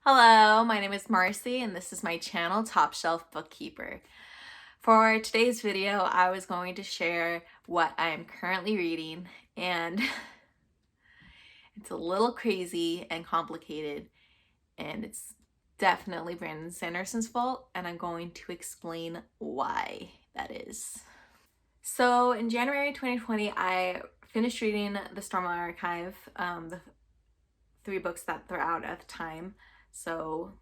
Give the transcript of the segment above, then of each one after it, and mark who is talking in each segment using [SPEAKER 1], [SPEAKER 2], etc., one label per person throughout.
[SPEAKER 1] Hello, my name is Marcy and this is my channel, Top Shelf Bookkeeper. For today's video, I was going to share what I am currently reading, and it's a little crazy and complicated, and it's definitely Brandon Sanderson's fault, and I'm going to explain why that is. So in January 2020, I finished reading the Stormlight Archive, the three books that were out at the time. So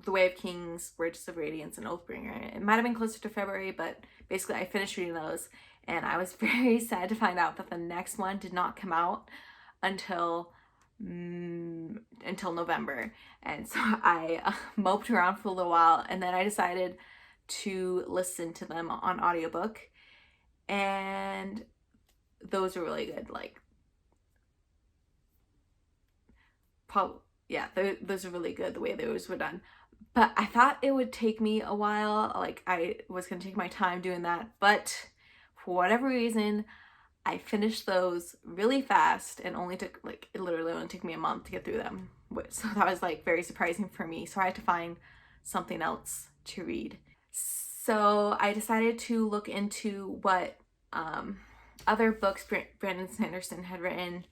[SPEAKER 1] The Way of Kings, Bridges of Radiance, and Oathbringer. It might have been closer to February, but basically I finished reading those, and I was very sad to find out that the next one did not come out until November. And so I moped around for a little while, and then I decided to listen to them on audiobook, and those are really good. Those are really good the way those were done. But I thought it would take me a while, like I was gonna take my time doing that, but for whatever reason, I finished those really fast and only took, it literally only took me a month to get through them. So that was very surprising for me. So I had to find something else to read. So I decided to look into what other books Brandon Sanderson had written,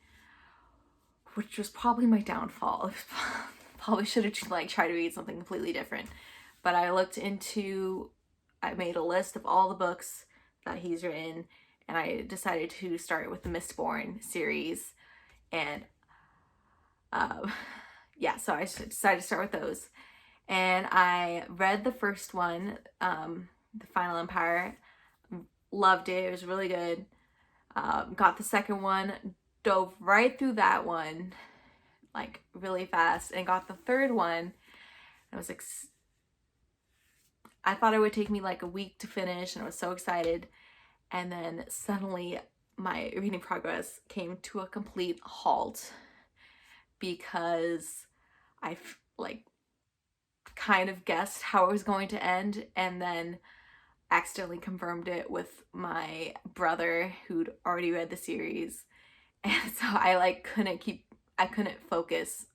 [SPEAKER 1] which was probably my downfall. Probably should have tried to read something completely different. But I made a list of all the books that he's written, and I decided to start with the Mistborn series. And so I decided to start with those. And I read the first one, The Final Empire. Loved it. It was really good. Got the second one, dove right through that one really fast, and got the third one. I was I thought it would take me a week to finish, and I was so excited. And then suddenly my reading progress came to a complete halt because I kind of guessed how it was going to end, and then accidentally confirmed it with my brother who'd already read the series. And so I couldn't focus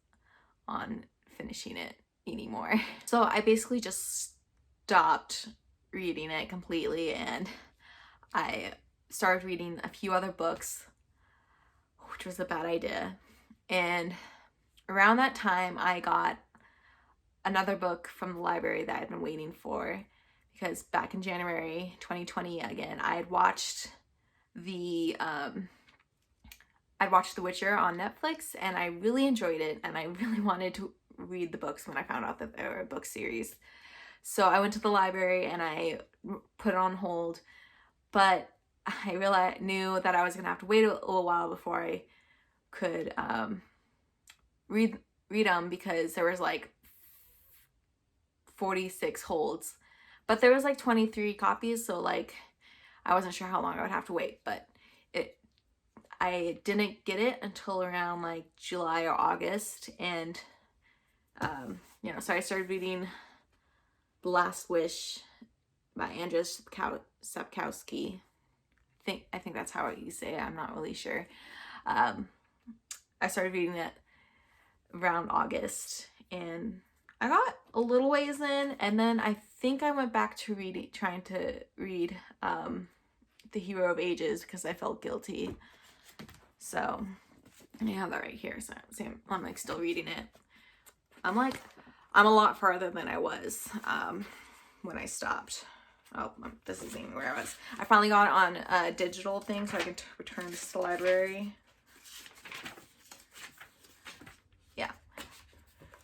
[SPEAKER 1] on finishing it anymore. So I basically just stopped reading it completely, and I started reading a few other books, which was a bad idea. And around that time, I got another book from the library that I'd been waiting for, because back in January 2020, again, I'd watched The Witcher on Netflix, and I really enjoyed it, and I really wanted to read the books when I found out that they were a book series. So I went to the library and I put it on hold, but I knew that I was gonna have to wait a little while before I could read them, because there was 46 holds, but there was 23 copies, so I wasn't sure how long I would have to wait. But I didn't get it until around July or August, and so I started reading The Last Wish by Andrzej Sapkowski. I think that's how you say it. I'm not really sure. I started reading it around August, and I got a little ways in, and then I think I went back to trying to read The Hero of Ages, because I felt guilty. So I have that right here. So I'm still reading it. I'm a lot farther than I was when I stopped. Oh, this isn't even where I was. I finally got it on a digital thing, so I can return this to the library. Yeah,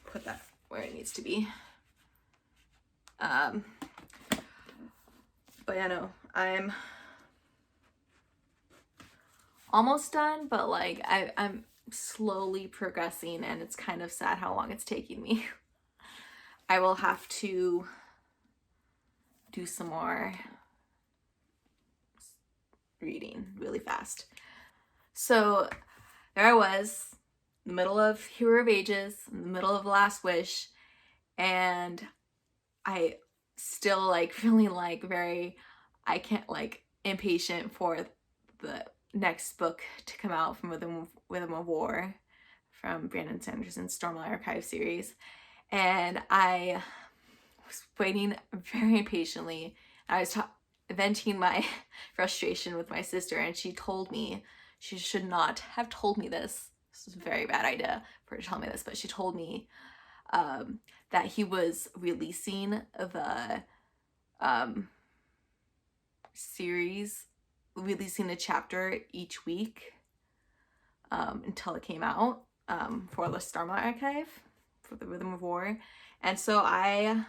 [SPEAKER 1] put that where it needs to be. But yeah, no, I'm almost done, but I'm slowly progressing, and it's kind of sad how long it's taking me. I will have to do some more reading really fast. So there I was, in the middle of Hero of Ages, in the middle of Last Wish, and I still feeling very, I can't impatient for the next book to come out from Rhythm of War from Brandon Sanderson's Stormlight Archive series. And I was waiting very patiently. I was venting my frustration with my sister, and she told me, she should not have told me this. This was a very bad idea for her to tell me this, but she told me that he was releasing the series, releasing a chapter each week until it came out for the Starlight Archive, for the Rhythm of War. And so I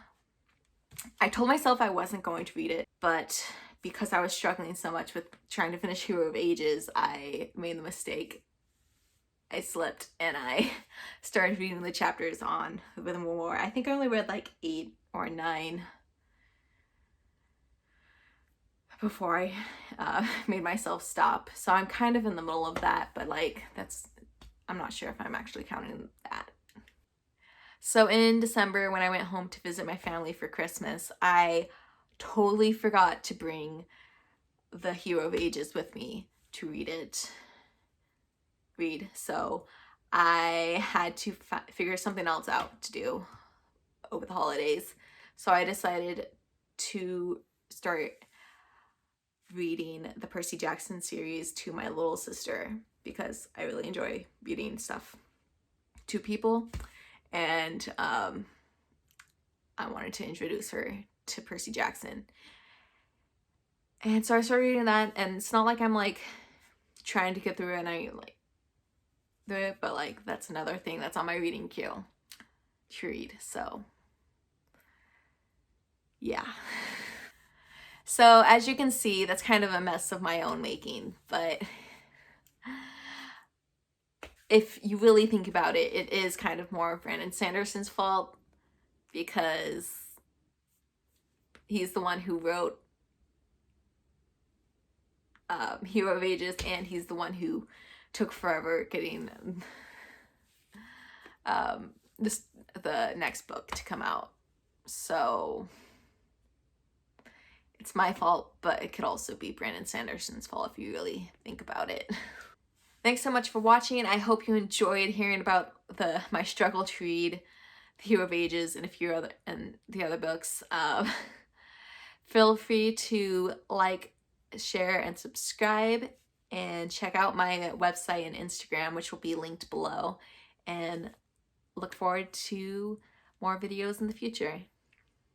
[SPEAKER 1] told myself I wasn't going to read it, but because I was struggling so much with trying to finish Hero of Ages, I made the mistake. I slipped and I started reading the chapters on the Rhythm of War. I think I only read like 8 or 9 before I made myself stop. So I'm kind of in the middle of that, but like I'm not sure if I'm actually counting that. So in December, when I went home to visit my family for Christmas, I totally forgot to bring the Hero of Ages with me to read. So I had to figure something else out to do over the holidays. So I decided to start reading the Percy Jackson series to my little sister, because I really enjoy reading stuff to people, and I wanted to introduce her to Percy Jackson. And so I started reading that, and it's not like I'm like trying to get through it and I like do it, but like that's another thing that's on my reading queue to read. So yeah. So as you can see, that's kind of a mess of my own making, but if you really think about it, it is kind of more of Brandon Sanderson's fault, because he's the one who wrote Hero of Ages, and he's the one who took forever getting the next book to come out. So it's my fault, but it could also be Brandon Sanderson's fault if you really think about it. Thanks so much for watching. I hope you enjoyed hearing about my struggle to read The Hero of Ages and the other books. Feel free to like, share, and subscribe, and check out my website and Instagram, which will be linked below, and look forward to more videos in the future.